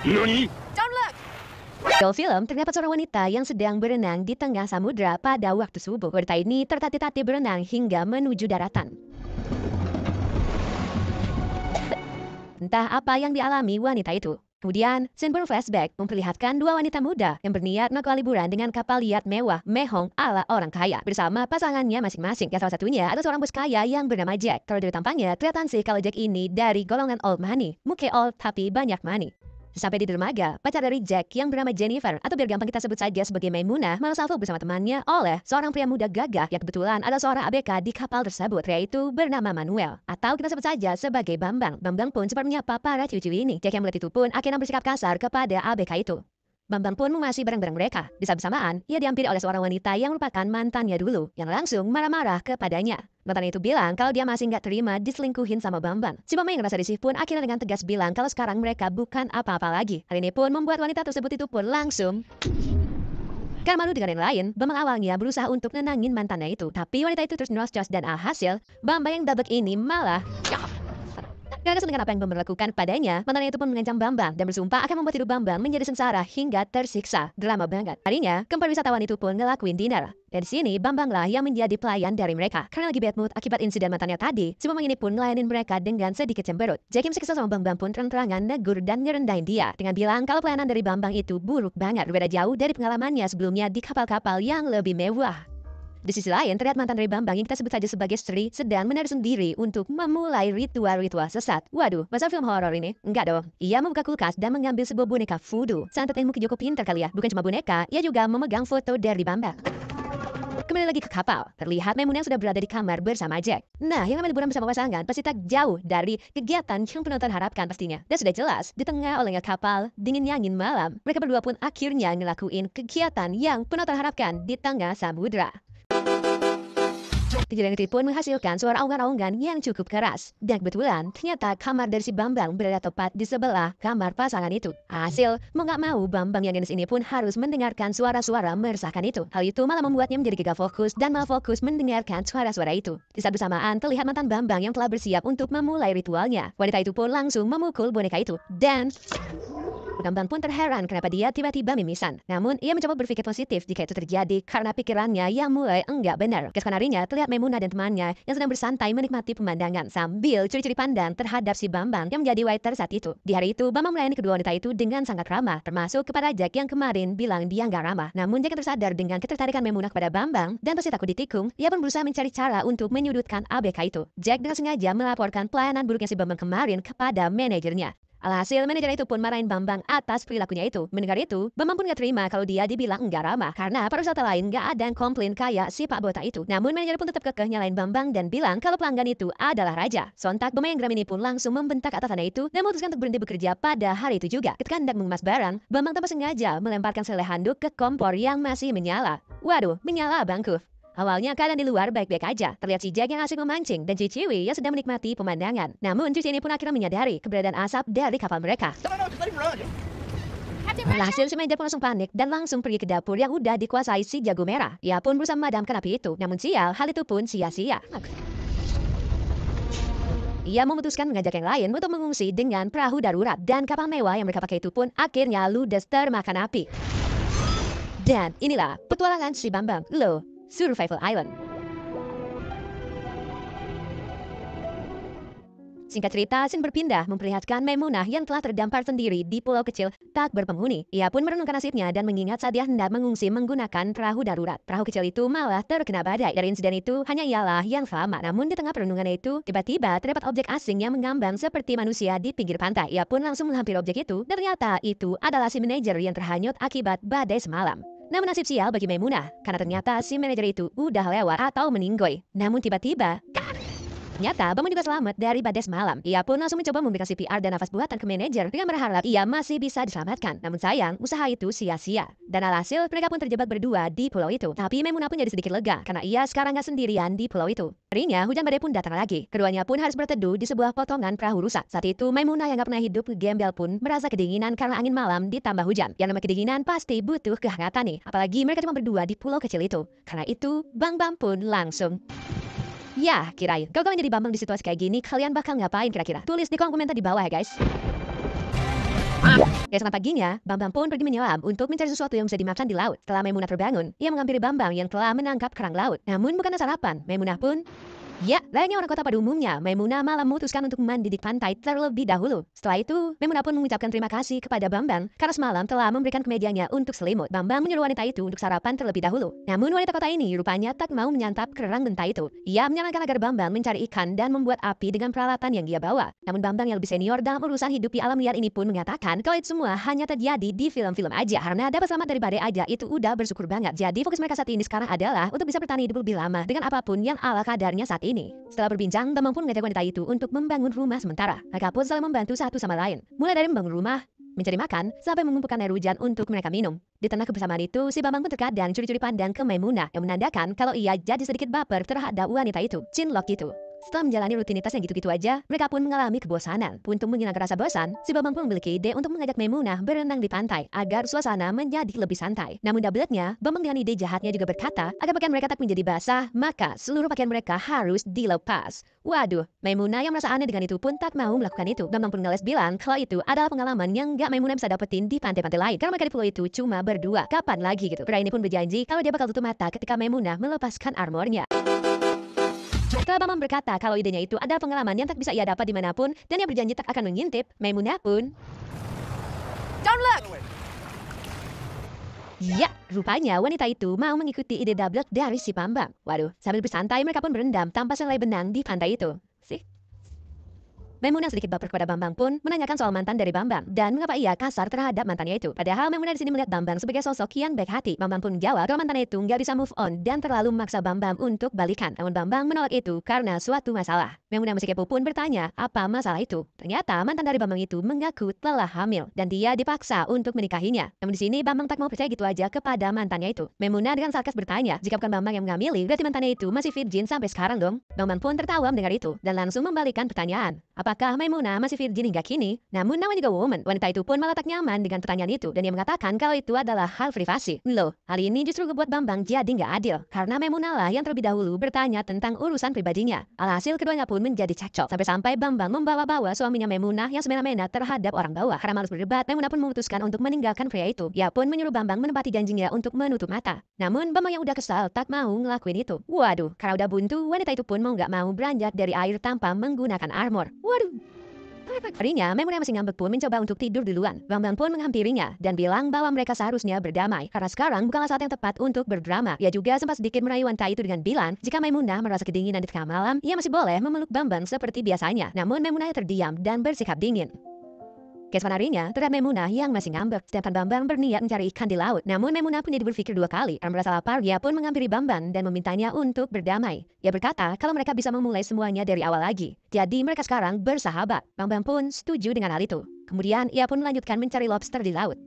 NANI?! Di film, terdapat seorang wanita yang sedang berenang di tengah samudra pada waktu subuh. Wanita ini tertatih-tatih berenang hingga menuju daratan. Entah apa yang dialami wanita itu. Kemudian, scene flashback memperlihatkan dua wanita muda yang berniat melakukan liburan dengan kapal yacht mewah mehong ala orang kaya bersama pasangannya masing-masing. Yang salah satunya adalah seorang bos kaya yang bernama Jack. Kalau dari tampangnya, kelihatan sih kalau Jack ini dari golongan old money. Muke old tapi banyak money. Sampai di dermaga, pacar dari Jack yang bernama Jennifer, atau biar gampang kita sebut saja sebagai Maimunah, malah salvo bersama temannya oleh seorang pria muda gagah yang kebetulan adalah seorang ABK di kapal tersebut. Pria itu bernama Manuel, atau kita sebut saja sebagai Bambang. Bambang pun sempat menyapa para ciwi-ciwi ini. Jack yang melihat itu pun akhirnya bersikap kasar kepada ABK itu. Bambang pun memasi barang-barang mereka. Di saat bersamaan, ia dihampiri oleh seorang wanita yang merupakan mantannya dulu, yang langsung marah-marah kepadanya. Mantan itu bilang kalau dia masih nggak terima diselingkuhin sama Bambang. Si Bambang yang ngerasa risih pun akhirnya dengan tegas bilang kalau sekarang mereka bukan apa-apa lagi. Hal ini pun membuat wanita tersebut itu pun langsung karena malu dengan yang lain, Bambang awalnya berusaha untuk nenangin mantannya itu. Tapi wanita itu terus nerocos dan alhasil, Bambang yang dabek ini malah gak kesel dengan apa yang Bambang lakukan padanya, mantannya itu pun mengancam Bambang dan bersumpah akan membuat hidup Bambang menjadi sengsara hingga tersiksa. Drama banget. Harinya, keempat wisatawan itu pun ngelakuin dinner. Dan di sini Bambanglah yang menjadi pelayan dari mereka. Karena lagi bad mood akibat insiden mantannya tadi, si Bambang ini pun ngelayanin mereka dengan sedikit cemberut. Jack yang kesel sama Bambang pun terang-terangan negur dan ngerendahin dia dengan bilang kalau pelayanan dari Bambang itu buruk banget, berbeda jauh dari pengalamannya sebelumnya di kapal-kapal yang lebih mewah. Di sisi lain, terlihat mantan dari Bambang yang kita sebut saja sebagai Sri sedang menaruh diri untuk memulai ritual-ritual sesat. Waduh, masa film horor ini? Enggak dong. Ia membuka kulkas dan mengambil sebuah boneka voodoo. Santet ilmu Kijoko pintar kali ya. Bukan cuma boneka, ia juga memegang foto dari Bambang. Kembali lagi ke kapal, terlihat Maimunah yang sudah berada di kamar bersama Jack. Nah, yang namanya liburan bersama pasangan pasti tak jauh dari kegiatan yang penonton harapkan pastinya. Dan sudah jelas, di tengah olengnya kapal, dingin angin malam, mereka berdua pun akhirnya ngelakuin kegiatan yang penonton harapkan di tengah samudra. Kejadian itu pun menghasilkan suara aungan-aungan yang cukup keras. Dan kebetulan, ternyata kamar dari si Bambang berada tepat di sebelah kamar pasangan itu. Hasil, mau gak mau, Bambang yang genis ini pun harus mendengarkan suara-suara meresahkan itu. Hal itu malah membuatnya menjadi gagal fokus dan malah fokus mendengarkan suara-suara itu. Di saat bersamaan, terlihat mantan Bambang yang telah bersiap untuk memulai ritualnya. Wanita itu pun langsung memukul boneka itu. Dan Bambang pun terheran kenapa dia tiba-tiba mimisan. Namun, ia mencoba berpikir positif jika itu terjadi karena pikirannya yang mulai enggak benar. Keesokan harinya, terlihat Maimunah dan temannya yang sedang bersantai menikmati pemandangan sambil curi-curi pandang terhadap si Bambang yang menjadi waiter saat itu. Di hari itu, Bambang melayani kedua wanita itu dengan sangat ramah, termasuk kepada Jack yang kemarin bilang dia enggak ramah. Namun, Jack yang tersadar dengan ketertarikan Maimunah kepada Bambang dan pasti takut ditikung, ia pun berusaha mencari cara untuk menyudutkan ABK itu. Jack dengan sengaja melaporkan pelayanan buruknya si Bambang kemarin kepada manajernya. Alhasil, manajer itu pun marahin Bambang atas perilakunya itu. Mendengar itu, Bambang pun gak terima kalau dia dibilang enggak ramah. Karena para wisata lain gak ada yang komplain kayak si Pak Botak itu. Namun, manajer pun tetap kekeh nyalain Bambang dan bilang kalau pelanggan itu adalah raja. Sontak, Bambang yang geram ini pun langsung membentak atasannya itu dan memutuskan untuk berhenti bekerja pada hari itu juga. Ketika hendak mengemas barang, Bambang tanpa sengaja melemparkan selai handuk ke kompor yang masih menyala. Waduh, menyala bangku. Awalnya keadaan di luar baik-baik aja. Terlihat si Jack yang asik memancing dan Ciwi yang sedang menikmati pemandangan. Namun Cici ini pun akhirnya menyadari keberadaan asap dari kapal mereka. Alhasil si manajer pun langsung panik dan langsung pergi ke dapur yang udah dikuasai si jago merah. Ia pun berusaha memadamkan api itu. Namun sial, hal itu pun sia-sia. Ia memutuskan mengajak yang lain untuk mengungsi dengan perahu darurat. Dan kapal mewah yang mereka pakai itu pun akhirnya ludes termakan api. Dan inilah petualangan si Bambang Low Survival Island. Singkat cerita, scene berpindah memperlihatkan Maimunah yang telah terdampar sendiri di pulau kecil tak berpenghuni. Ia pun merenungkan nasibnya dan mengingat saat dia hendak mengungsi menggunakan perahu darurat. Perahu kecil itu malah terkena badai. Dari insiden itu, hanya ialah yang selamat. Namun di tengah perenungannya itu, tiba-tiba terdapat objek asing yang mengambang seperti manusia di pinggir pantai. Ia pun langsung menghampiri objek itu, dan ternyata itu adalah si manajer yang terhanyut akibat badai semalam. Namun nasib sial bagi Maimunah, karena ternyata si manajer itu udah lewat atau meninggoy. Namun tiba-tiba, ternyata Bambang juga selamat dari badai semalam. Ia pun langsung mencoba memberikan CPR dan nafas buatan ke manajer dengan berharap ia masih bisa diselamatkan. Namun sayang, usaha itu sia-sia. Dan alhasil, mereka pun terjebak berdua di pulau itu. Tapi Maimunah pun jadi sedikit lega, karena ia sekarang gak sendirian di pulau itu. Harinya, hujan badai pun datang lagi. Keduanya pun harus berteduh di sebuah potongan perahu rusak. Saat itu, Maimunah yang gak pernah hidup gembel pun merasa kedinginan karena angin malam ditambah hujan. Yang namanya kedinginan pasti butuh kehangatan nih. Apalagi mereka cuma berdua di pulau kecil itu. Karena itu, Bambang pun langsung ya, kirain. Kalau kalian jadi Bambang di situasi kayak gini, kalian bakal ngapain kira-kira? Tulis di kolom komentar di bawah ya guys. Keesokan paginya, Bambang pun pergi menyelam untuk mencari sesuatu yang bisa dimakan di laut. Setelah Maimunah terbangun, ia menghampiri Bambang yang telah menangkap kerang laut. Namun bukan sarapan, Maimunah pun ya, layaknya orang kota pada umumnya, Maimunah malah memutuskan untuk mandi di pantai terlebih dahulu. Setelah itu, Maimunah pun mengucapkan terima kasih kepada Bambang karena semalam telah memberikan kemejanya untuk selimut. Bambang menyuruh wanita itu untuk sarapan terlebih dahulu. Namun wanita kota ini rupanya tak mau menyantap kerang mentah itu. Ia menyarankan agar Bambang mencari ikan dan membuat api dengan peralatan yang dia bawa. Namun Bambang yang lebih senior dalam urusan hidup di alam liar ini pun mengatakan kalau itu semua hanya terjadi di film-film aja. Karena dapat selamat dari badai aja itu udah bersyukur banget. Jadi fokus mereka saat ini sekarang adalah untuk bisa bertahan hidup lebih lama dengan apapun yang ala kadarnya saat ini. Setelah berbincang, Bambang pun mengajak wanita itu untuk membangun rumah sementara. Mereka pun saling membantu satu sama lain. Mulai dari membangun rumah, mencari makan, sampai mengumpulkan air hujan untuk mereka minum. Di tengah kebersamaan itu, si Bambang pun terkadang curi-curi pandang ke Maimunah yang menandakan kalau ia jadi sedikit baper terhadap wanita itu, cinlok itu. Setelah menjalani rutinitas yang gitu-gitu aja, mereka pun mengalami kebosanan. Untuk menghilangkan rasa bosan, si Bambang pun memiliki ide untuk mengajak Maimunah berenang di pantai agar suasana menjadi lebih santai. Namun double-nya, Bambang dengan ide jahatnya juga berkata, agar pakaian mereka tak menjadi basah, maka seluruh pakaian mereka harus dilepas. Waduh, Maimunah yang merasa aneh dengan itu pun tak mau melakukan itu. Bambang pun ngeles bilang kalau itu adalah pengalaman yang gak Maimunah bisa dapetin di pantai-pantai lain. Karena mereka di pulau itu cuma berdua. Kapan lagi gitu? Pria ini pun berjanji kalau dia bakal tutup mata ketika Maimunah melepaskan armornya. Setelah Bambang berkata kalau idenya itu ada pengalaman yang tak bisa ia dapat dimanapun dan ia berjanji tak akan mengintip, Maimunah pun Don't look! ya, rupanya wanita itu mau mengikuti ide dablek dari si Bambang. Waduh, sambil bersantai mereka pun berendam tanpa selai benang di pantai itu. Maimunah sedikit baper kepada Bambang pun menanyakan soal mantan dari Bambang dan mengapa ia kasar terhadap mantannya itu. Padahal Maimunah di sini melihat Bambang sebagai sosok yang baik hati. Bambang pun menjawab kalau mantannya itu nggak bisa move on dan terlalu memaksa Bambang untuk balikan. Namun Bambang menolak itu karena suatu masalah. Maimunah masih kepo pun bertanya apa masalah itu. Ternyata mantan dari Bambang itu mengaku telah hamil dan dia dipaksa untuk menikahinya. Namun di sini Bambang tak mau percaya gitu aja kepada mantannya itu. Maimunah dengan sarkas bertanya, jika bukan Bambang yang mengamili, berarti mantannya itu masih virgin sampai sekarang dong. Bambang pun tertawa mendengar itu dan langsung membalikan pertanyaan. Apakah Maimunah masih virgin hingga kini? Namun namanya juga woman. Wanita itu pun malah tak nyaman dengan pertanyaan itu dan dia mengatakan kalau itu adalah hal privasi. Loh, hal ini justru membuat Bambang jadi nggak adil karena Maimunah lah yang terlebih dahulu bertanya tentang urusan pribadinya. Alhasil keduanya pun menjadi cekcok sampai-sampai Bambang membawa-bawa suaminya Maimunah yang semena-mena terhadap orang bawah. Karena malas berdebat, Maimunah pun memutuskan untuk meninggalkan pria itu. Ia pun menyuruh Bambang menepati janjinya untuk menutup mata. Namun Bambang yang udah kesal tak mau ngelakuin itu. Waduh, karena udah buntu, wanita itu pun mau nggak mau beranjak dari air tanpa menggunakan armor. Waduh. Harinya, Maimunah masih ngambek pun mencoba untuk tidur duluan. Bambang pun menghampirinya dan bilang bahwa mereka seharusnya berdamai karena sekarang bukanlah saat yang tepat untuk berdrama. Ia juga sempat sedikit merayu wanita itu dengan bilang jika Maimunah merasa kedinginan di tengah malam, ia masih boleh memeluk Bambang seperti biasanya. Namun Maimunah terdiam dan bersikap dingin. Keesokan harinya, terhadap Maimunah yang masih ngambek, sedangkan Bambang berniat mencari ikan di laut. Namun Maimunah pun jadi berpikir dua kali. Karena merasa lapar, ia pun menghampiri Bambang dan memintanya untuk berdamai. Ia berkata kalau mereka bisa memulai semuanya dari awal lagi. Jadi mereka sekarang bersahabat. Bambang pun setuju dengan hal itu. Kemudian ia pun melanjutkan mencari lobster di laut.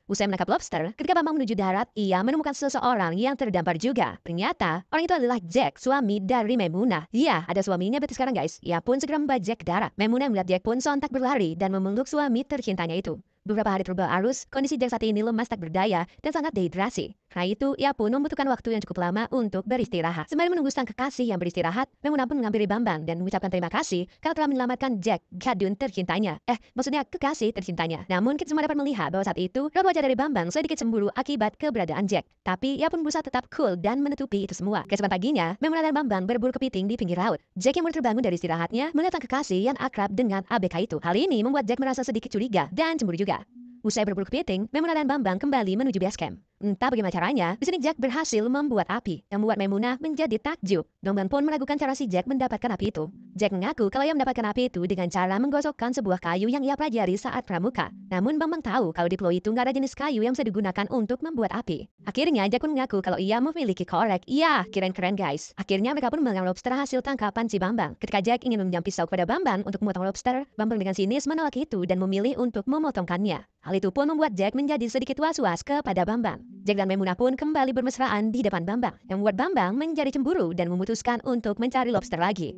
Usai menangkap lobster, ketika Bambang menuju darat, ia menemukan seseorang yang terdampar juga. Ternyata, orang itu adalah Jack, suami dari Maimunah. Iya, ada suaminya berarti sekarang guys. Ia pun segera membawa Jack ke darat. Maimunah melihat Jack pun sontak berlari dan memeluk suami tercintanya itu. Beberapa hari terbawa arus, kondisi Jack saat ini lemas tak berdaya dan sangat dehidrasi. Karena itu, ia pun membutuhkan waktu yang cukup lama untuk beristirahat. Sembari menunggu sang kekasih yang beristirahat, Maimunah pun menghampiri Bambang dan mengucapkan terima kasih karena telah menyelamatkan Jack, gadun tercintanya. Maksudnya kekasih tercintanya. Namun kita semua dapat melihat bahwa saat itu, raut wajah dari Bambang sedikit cemburu akibat keberadaan Jack. Tapi ia pun berusaha tetap cool dan menutupi itu semua. Keesokan paginya, Maimunah dan Bambang berburu kepiting di pinggir laut. Jack yang baru terbangun dari istirahatnya melihat sang kekasih yang akrab dengan ABK itu. Hal ini membuat Jack merasa sedikit curiga dan cemburu juga. Usai berburu kepiting, Maimunah dan Bambang kembali menuju base camp. Entah bagaimana caranya, di sini Jack berhasil membuat api yang membuat Maimunah menjadi takjub. Bambang pun meragukan cara si Jack mendapatkan api itu. Jack mengaku kalau ia mendapatkan api itu dengan cara menggosokkan sebuah kayu yang ia pelajari saat pramuka. Namun Bambang tahu kalau di pulau itu nggak ada jenis kayu yang bisa digunakan untuk membuat api. Akhirnya Jack pun mengaku kalau ia memiliki korek. Iya, keren guys. Akhirnya mereka pun memegang lobster hasil tangkapan si Bambang. Ketika Jack ingin meminjam pisau kepada Bambang untuk memotong lobster, Bambang dengan sinis menolak itu dan memilih untuk memotongkannya. Hal itu pun membuat Jack menjadi sedikit was-was kepada Bambang. Jack dan Maimunah pun kembali bermesraan di depan Bambang, yang membuat Bambang menjadi cemburu dan memutuskan untuk mencari lobster lagi.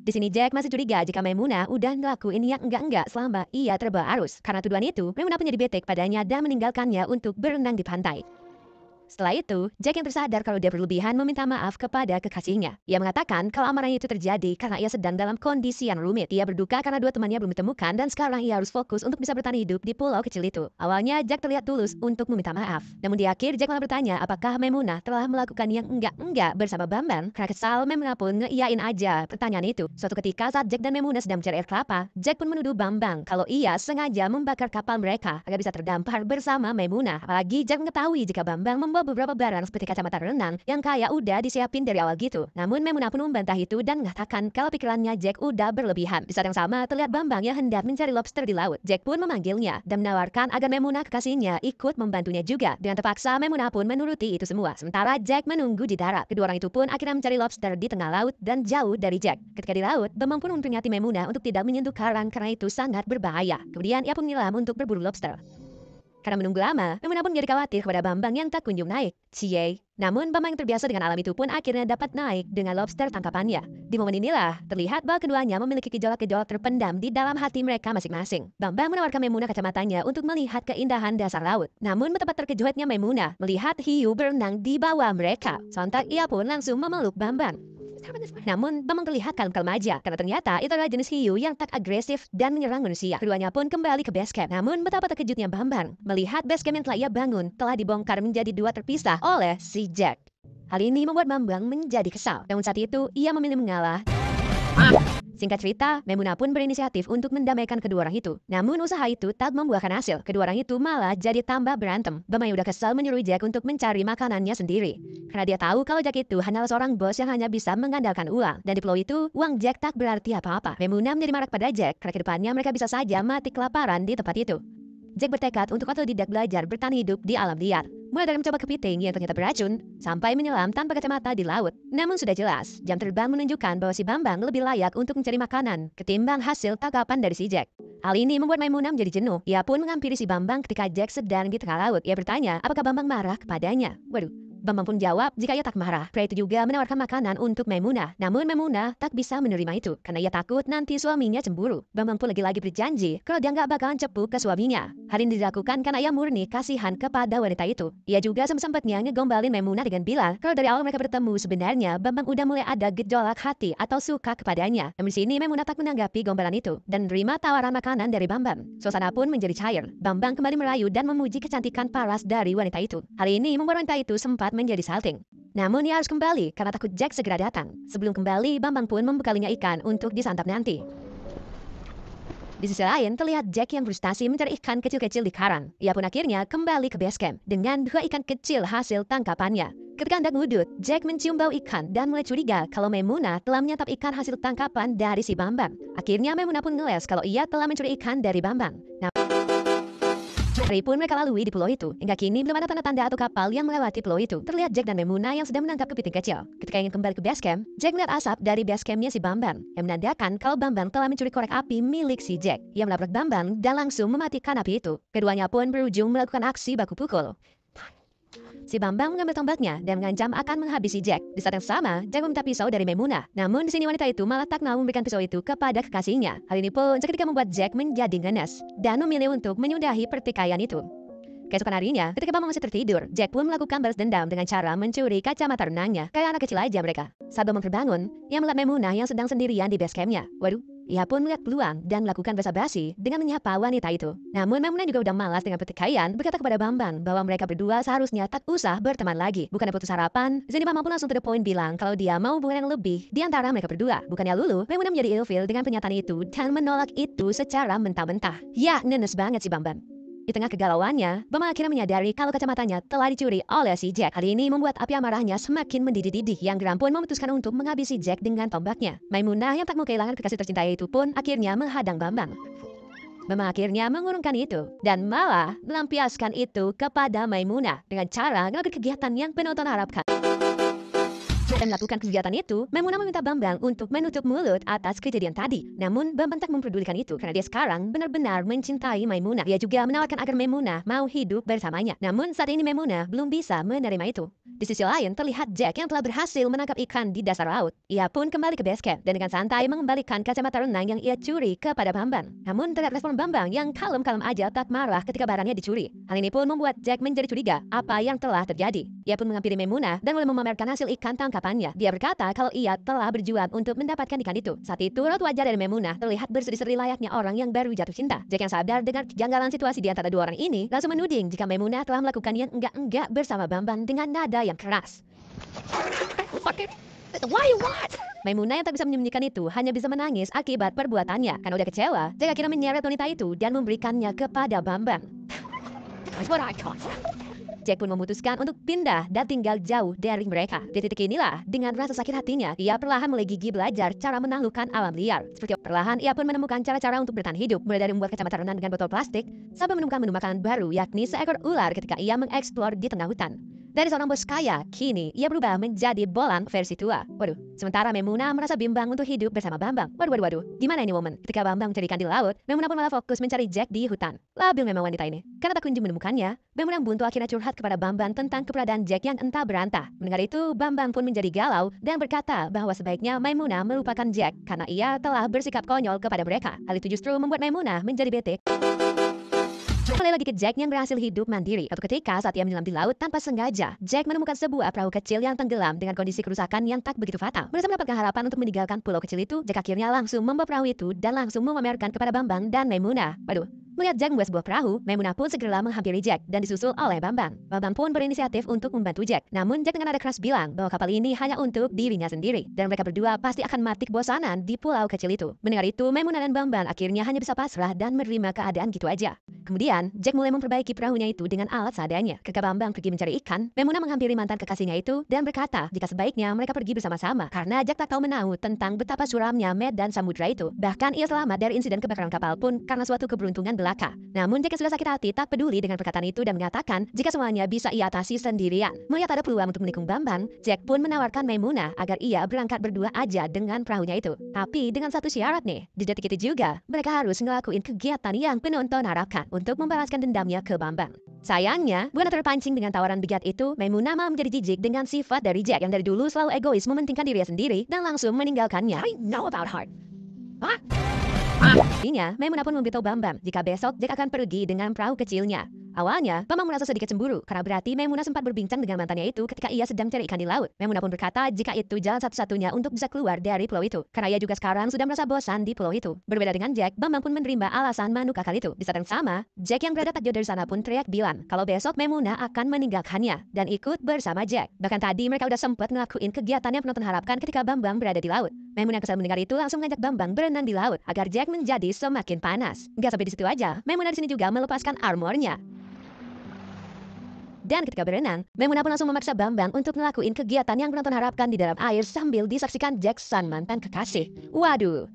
Di sini Jack masih curiga jika Maimunah udah ngelakuin yang enggak-enggak selama ia terbawa arus. Karena tuduhan itu, Maimunah pun jadi bete padanya dan meninggalkannya untuk berenang di pantai. Setelah itu, Jack yang tersadar kalau dia berlebihan meminta maaf kepada kekasihnya. Ia mengatakan kalau amarahnya itu terjadi karena ia sedang dalam kondisi yang rumit. Ia berduka karena dua temannya belum ditemukan dan sekarang ia harus fokus untuk bisa bertahan hidup di pulau kecil itu. Awalnya Jack terlihat tulus untuk meminta maaf. Namun di akhir Jack malah bertanya apakah Memunah telah melakukan yang enggak bersama Bambang. Karena kesal, Memunah pun ngeiyain aja pertanyaan itu. Suatu ketika saat Jack dan Memunah sedang mencari air kelapa, Jack pun menuduh Bambang kalau ia sengaja membakar kapal mereka agar bisa terdampar bersama Memunah. Apalagi Jack mengetahui jika Bambang membawa beberapa barang seperti kacamata renang yang kayak udah disiapin dari awal gitu. Namun Memunah pun membantah itu dan mengatakan kalau pikirannya Jack udah berlebihan. Di saat yang sama terlihat Bambang yang hendak mencari lobster di laut. Jack pun memanggilnya dan menawarkan agar Memunah kekasihnya ikut membantunya juga. Dengan terpaksa Memunah pun menuruti itu semua. Sementara Jack menunggu di darat. Kedua orang itu pun akhirnya mencari lobster di tengah laut dan jauh dari Jack. Ketika di laut, Bambang pun memperingati Memunah untuk tidak menyentuh karang karena itu sangat berbahaya. Kemudian ia pun menyelam untuk berburu lobster. Karena menunggu lama, Memunah pun menjadi khawatir kepada Bambang yang tak kunjung naik. Cie. Namun Bambang yang terbiasa dengan alam itu pun akhirnya dapat naik dengan lobster tangkapannya. Di momen inilah, terlihat bahwa keduanya memiliki gejolak-gejolak terpendam di dalam hati mereka masing-masing. Bambang menawarkan Memunah kacamatanya untuk melihat keindahan dasar laut. Namun betapa terkejutnya Memunah melihat hiu berenang di bawah mereka. Sontak ia pun langsung memeluk Bambang. Namun Bambang terlihat kalem-kalem aja karena ternyata itu adalah jenis hiu yang tak agresif dan menyerang manusia. Keduanya pun kembali ke base camp. Namun betapa terkejutnya Bambang melihat base camp yang telah ia bangun telah dibongkar menjadi dua terpisah oleh si Jack. Hal ini membuat Bambang menjadi kesal. Namun saat itu ia memilih mengalah. Singkat cerita, Memunah pun berinisiatif untuk mendamaikan kedua orang itu. Namun usaha itu tak membuahkan hasil. Kedua orang itu malah jadi tambah berantem. Bambang yang udah kesal menyuruh Jack untuk mencari makanannya sendiri. Karena dia tahu kalau Jack itu hanyalah seorang bos yang hanya bisa mengandalkan uang. Dan di pulau itu, uang Jack tak berarti apa-apa. Memunah menjadi marah pada Jack karena kedepannya mereka bisa saja mati kelaparan di tempat itu. Jack bertekad untuk otodidak belajar bertahan hidup di alam liar. Mulai dari mencoba kepiting yang ternyata beracun, sampai menyelam tanpa kacamata di laut. Namun sudah jelas, jam terbang menunjukkan bahwa si Bambang lebih layak untuk mencari makanan ketimbang hasil tangkapan dari si Jack. Hal ini membuat Memunah menjadi jenuh. Ia pun menghampiri si Bambang ketika Jack sedang di tengah laut. Ia bertanya apakah Bambang marah kepadanya. Waduh. Bambang pun jawab jika ia tak marah. Pria itu juga menawarkan makanan untuk Memunah. Namun Memunah tak bisa menerima itu karena ia takut nanti suaminya cemburu. Bambang pun lagi-lagi berjanji kalau dia nggak bakalan cepu ke suaminya. Hal ini dilakukan karena ia murni kasihan kepada wanita itu. Ia juga sempat-sempatnya ngegombalin Memunah dengan bilang kalau dari awal mereka bertemu sebenarnya Bambang udah mulai ada gejolak hati atau suka kepadanya. Namun di sini Memunah tak menanggapi gombalan itu dan menerima tawaran makanan dari Bambang. Suasana pun menjadi cair. Bambang kembali merayu dan memuji kecantikan paras dari wanita itu. Hal ini membuat wanita itu sempat menjadi salting. Namun ia harus kembali karena takut Jack segera datang. Sebelum kembali, Bambang pun membekalinya ikan untuk disantap nanti. Di sisi lain, terlihat Jack yang frustasi mencari ikan kecil-kecil di karang. Ia pun akhirnya kembali ke base camp dengan 2 ikan kecil hasil tangkapannya. Ketika hendak ngudut, Jack mencium bau ikan dan mulai curiga kalau Memunah telah menyantap ikan hasil tangkapan dari si Bambang. Akhirnya Memunah pun ngeles kalau ia telah mencuri ikan dari Bambang. Hari pun mereka lalui di pulau itu. Hingga kini belum ada tanda-tanda atau kapal yang melewati pulau itu. Terlihat Jack dan Memunah yang sedang menangkap kepiting kecil. Ketika ingin kembali ke base camp, Jack melihat asap dari base campnya si Bambang yang menandakan kalau Bambang telah mencuri korek api milik si Jack. Ia menabrak Bambang dan langsung mematikan api itu. Keduanya pun berujung melakukan aksi baku pukul. Si Bambang mengambil tombaknya dan mengancam akan menghabisi Jack. Di saat yang sama, Jack meminta pisau dari Memunah. Namun di sini wanita itu malah tak mau memberikan pisau itu kepada kekasihnya. Hal ini pun seketika membuat Jack menjadi ngenes dan memilih untuk menyudahi pertikaian itu. Keesokan harinya, ketika Bambang masih tertidur, Jack pun melakukan balas dendam dengan cara mencuri kacamata renangnya. Kayak anak kecil aja mereka. Saat Bambang terbangun, ia melihat Memunah yang sedang sendirian di base campnya. Waduh. Ia pun melihat peluang dan melakukan basa-basi dengan menyapa wanita itu. Namun Memunah juga udah malas dengan pertikaian, berkata kepada Bambang bahwa mereka berdua seharusnya tak usah berteman lagi. Bukannya putus harapan, di sini Bambang pun langsung to the point bilang kalau dia mau hubungan yang lebih di antara mereka berdua. Bukannya lulu, Memunah menjadi ilfil dengan pernyataan itu dan menolak itu secara mentah-mentah. Ya, nenes banget si Bambang. Di tengah kegalauannya, Bambang akhirnya menyadari kalau kacamatanya telah dicuri oleh si Jack. Hal ini membuat api amarahnya semakin mendidih-didih. Yang geram pun memutuskan untuk menghabisi Jack dengan tombaknya. Memunah yang tak mau kehilangan kekasih tercintai itu pun akhirnya menghadang Bambang. Bambang akhirnya mengurungkan itu dan malah melampiaskan itu kepada Memunah dengan cara melakukan kegiatan yang penonton harapkan. Dan melakukan kegiatan itu, Memunah meminta Bambang untuk menutup mulut atas kejadian tadi. Namun Bambang tak memperdulikan itu karena dia sekarang benar-benar mencintai Memunah. Dia juga menawarkan agar Memunah mau hidup bersamanya. Namun saat ini Memunah belum bisa menerima itu. Di sisi lain, terlihat Jack yang telah berhasil menangkap ikan di dasar laut. Ia pun kembali ke base camp dan dengan santai mengembalikan kacamata renang yang ia curi kepada Bambang. Namun terlihat respon Bambang yang kalem-kalem aja tak marah ketika barangnya dicuri. Hal ini pun membuat Jack menjadi curiga apa yang telah terjadi. Ia pun menghampiri Maimunah dan mulai memamerkan hasil ikan tangkapannya. Dia berkata kalau ia telah berjuang untuk mendapatkan ikan itu. Saat itu, raut wajah dari Maimunah terlihat berseri-seri layaknya orang yang baru jatuh cinta. Jack yang sadar dengan kejanggalan situasi di antara dua orang ini langsung menuding jika Maimunah telah melakukan yang enggak-enggak bersama Bambang dengan nada yang keras. Maimunah yang tak bisa menyembunyikan itu hanya bisa menangis akibat perbuatannya. Karena udah kecewa, Jack akhirnya menyeret wanita itu dan memberikannya kepada Bambang. Jack pun memutuskan untuk pindah dan tinggal jauh dari mereka. Di titik inilah, dengan rasa sakit hatinya, ia perlahan mulai gigih belajar cara menaklukkan alam liar. Seperti perlahan, ia pun menemukan cara-cara untuk bertahan hidup, mulai dari membuat kacamata renang dengan botol plastik, sampai menemukan menu makanan baru, yakni seekor ular ketika ia mengeksplor di tengah hutan. Dari seorang bos kaya, kini ia berubah menjadi bolang versi tua. Waduh, sementara Maimunah merasa bimbang untuk hidup bersama Bambang. Waduh, gimana ini momen? Ketika Bambang mencari ikan di laut, Maimunah pun malah fokus mencari Jack di hutan. Labil memang wanita ini. Karena tak kunjung menemukannya, Maimunah buntu akhirnya curhat kepada Bambang tentang keberadaan Jack yang entah berantah. Mendengar itu, Bambang pun menjadi galau dan berkata bahwa sebaiknya Maimunah melupakan Jack karena ia telah bersikap konyol kepada mereka. Hal itu justru membuat Maimunah menjadi bete. Kembali lagi ke Jack yang berhasil hidup mandiri. Suatu ketika saat ia menyelam di laut tanpa sengaja, Jack menemukan sebuah perahu kecil yang tenggelam dengan kondisi kerusakan yang tak begitu fatal. Berusaha mendapatkan harapan untuk meninggalkan pulau kecil itu, Jack akhirnya langsung membawa perahu itu dan langsung memamerkan kepada Bambang dan Maimunah. Waduh. Melihat Jack membuat sebuah perahu, Maimunah pun segera menghampiri Jack dan disusul oleh Bambang. Bambang pun berinisiatif untuk membantu Jack. Namun Jack dengan nada keras bilang bahwa kapal ini hanya untuk dirinya sendiri dan mereka berdua pasti akan mati kebosanan di pulau kecil itu. Mendengar itu, Maimunah dan Bambang akhirnya hanya bisa pasrah dan menerima keadaan gitu aja. Kemudian, Jack mulai memperbaiki perahunya itu dengan alat seadanya. Ketika Bambang pergi mencari ikan, Maimunah menghampiri mantan kekasihnya itu dan berkata jika sebaiknya mereka pergi bersama-sama karena Jack tak tahu menahu tentang betapa suramnya medan samudra itu. Bahkan ia selamat dari insiden kebakaran kapal pun karena suatu keberuntungan belaka. Namun Jack yang sudah sakit hati tak peduli dengan perkataan itu dan mengatakan jika semuanya bisa ia atasi sendirian. Melihat ada peluang untuk menikung Bambang, Jack pun menawarkan Maimunah agar ia berangkat berdua aja dengan perahunya itu. Tapi dengan satu syarat nih, di detik itu juga mereka harus ngelakuin kegiatan yang penonton harapkan untuk membalaskan dendamnya ke Bambang. Sayangnya, bukan terpancing dengan tawaran bejat itu, Maimunah malah menjadi jijik dengan sifat dari Jack yang dari dulu selalu egois mementingkan dirinya sendiri dan langsung meninggalkannya. I know about heart. Hah? Artinya, Maimunah pun memberitahu Bambang jika besok Jack akan pergi dengan perahu kecilnya. Awalnya, Bambang merasa sedikit cemburu karena berarti Maimunah sempat berbincang dengan mantannya itu ketika ia sedang cari ikan di laut. Maimunah pun berkata jika itu jalan satu-satunya untuk bisa keluar dari pulau itu. Karena ia juga sekarang sudah merasa bosan di pulau itu. Berbeda dengan Jack, Bambang pun menerima alasan manuk akal itu. Di saat yang sama, Jack yang berada tak jauh dari sana pun teriak bilang kalau besok Maimunah akan meninggalkannya dan ikut bersama Jack. Bahkan tadi mereka udah sempat ngelakuin kegiatan yang penonton harapkan ketika Bambang berada di laut. Maimunah kesal mendengar itu langsung mengajak Bambang berenang di laut agar Jack menjadi semakin panas. Gak sampai di situ aja, Maimunah di sini juga melepaskan armornya. Dan ketika berenang, Maimunah pun langsung memaksa Bambang untuk ngelakuin kegiatan yang penonton harapkan di dalam air sambil disaksikan Jack sang mantan kekasih. Waduh.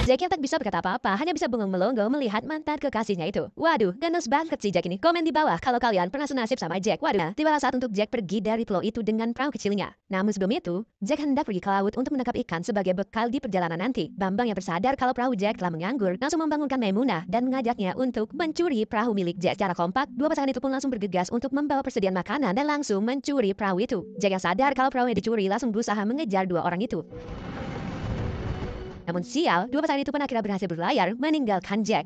Jack yang tak bisa berkata apa-apa hanya bisa bengong melongo melihat mantan kekasihnya itu. Waduh, ganas banget si Jack ini. Komen di bawah kalau kalian pernah senasib sama Jack. Waduh, tibalah saat untuk Jack pergi dari pulau itu dengan perahu kecilnya. Namun sebelum itu, Jack hendak pergi ke laut untuk menangkap ikan sebagai bekal di perjalanan nanti. Bambang yang bersadar kalau perahu Jack telah menganggur langsung membangunkan Maimunah dan mengajaknya untuk mencuri perahu milik Jack. Secara kompak, dua pasangan itu pun langsung bergegas untuk membawa persediaan makanan dan langsung mencuri perahu itu. Jack yang sadar kalau perahunya dicuri langsung berusaha mengejar dua orang itu. Namun sial, dua pasangan itu pun akhirnya berhasil berlayar meninggalkan Jack.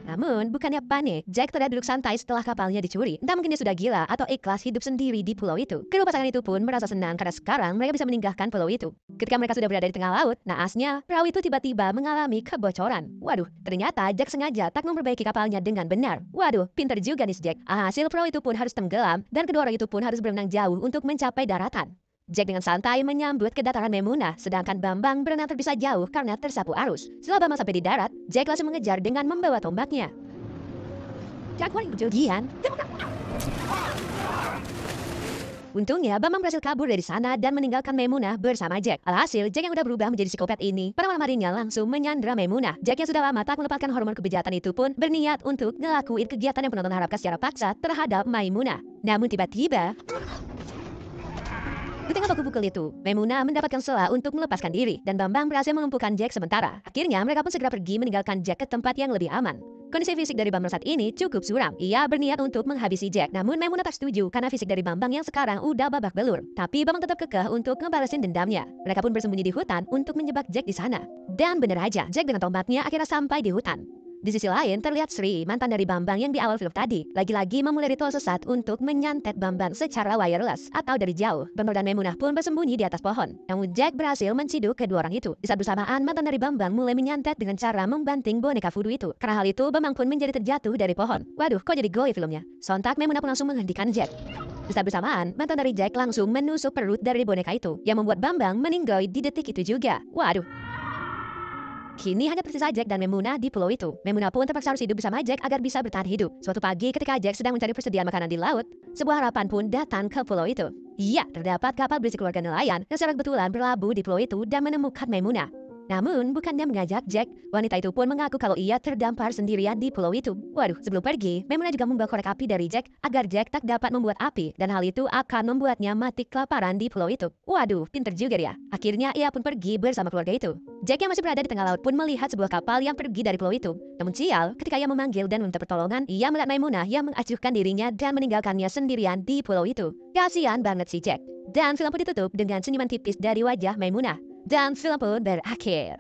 Namun, bukannya panik, Jack terlihat duduk santai setelah kapalnya dicuri. Entah mungkin dia sudah gila atau ikhlas hidup sendiri di pulau itu. Kedua pasangan itu pun merasa senang karena sekarang mereka bisa meninggalkan pulau itu. Ketika mereka sudah berada di tengah laut, naasnya, perahu itu tiba-tiba mengalami kebocoran. Waduh, ternyata Jack sengaja tak memperbaiki kapalnya dengan benar. Waduh, pintar juga nih si Jack. Hasil perahu itu pun harus tenggelam dan kedua orang itu pun harus berenang jauh untuk mencapai daratan. Jack dengan santai menyambut kedatangan Maimunah, sedangkan Bambang berenang terpisah jauh karena tersapu arus. Setelah Bambang sampai di darat, Jack langsung mengejar dengan membawa tombaknya. Jack, what are you doing? Untungnya, Bambang berhasil kabur dari sana dan meninggalkan Maimunah bersama Jack. Alhasil, Jack yang udah berubah menjadi psikopat ini, pada malam harinya langsung menyandra Maimunah. Jack yang sudah lama tak melepaskan hormon kebejatan itu pun berniat untuk ngelakuin kegiatan yang penonton harapkan secara paksa terhadap Maimunah. Namun tiba-tiba, di tengah baku pukul itu, Maimunah mendapatkan celah untuk melepaskan diri dan Bambang berhasil mengumpulkan Jack sementara. Akhirnya mereka pun segera pergi meninggalkan Jack ke tempat yang lebih aman. Kondisi fisik dari Bambang saat ini cukup suram. Ia berniat untuk menghabisi Jack, namun Memunah tak setuju karena fisik dari Bambang yang sekarang udah babak belur. Tapi Bambang tetap kekeh untuk ngebalesin dendamnya. Mereka pun bersembunyi di hutan untuk menjebak Jack di sana. Dan bener aja, Jack dengan tombaknya akhirnya sampai di hutan. Di sisi lain, terlihat Sri, mantan dari Bambang yang di awal film tadi, lagi-lagi memulai ritual sesat untuk menyantet Bambang secara wireless atau dari jauh. Bambang dan Memunah pun bersembunyi di atas pohon. Namun Jack berhasil menciduk kedua orang itu. Di saat bersamaan, mantan dari Bambang mulai menyantet dengan cara membanting boneka voodoo itu. Karena hal itu, Bambang pun menjadi terjatuh dari pohon. Waduh, kok jadi goy filmnya? Sontak Memunah pun langsung menghentikan Jack. Di saat bersamaan, mantan dari Jack langsung menusuk perut dari boneka itu, yang membuat Bambang meninggoy di detik itu juga. Waduh. Kini hanya tersisa Jack dan Memunah di pulau itu. Memunah pun terpaksa harus hidup bersama Jack agar bisa bertahan hidup. Suatu pagi ketika Jack sedang mencari persediaan makanan di laut, sebuah harapan pun datang ke pulau itu. Iya, terdapat kapal berisi keluarga nelayan yang secara kebetulan berlabuh di pulau itu dan menemukan Memunah. Namun, bukannya mengajak Jack, wanita itu pun mengaku kalau ia terdampar sendirian di pulau itu. Waduh, sebelum pergi, Memunah juga membawa korek api dari Jack agar Jack tak dapat membuat api, dan hal itu akan membuatnya mati kelaparan di pulau itu. Waduh, pinter juga dia. Akhirnya ia pun pergi bersama keluarga itu. Jack yang masih berada di tengah laut pun melihat sebuah kapal yang pergi dari pulau itu. Namun sial, ketika ia memanggil dan meminta pertolongan, ia melihat Memunah yang mengacuhkan dirinya dan meninggalkannya sendirian di pulau itu. Kasian banget si Jack. Dan film pun ditutup dengan senyuman tipis dari wajah Memunah. Dan film pun berakhir.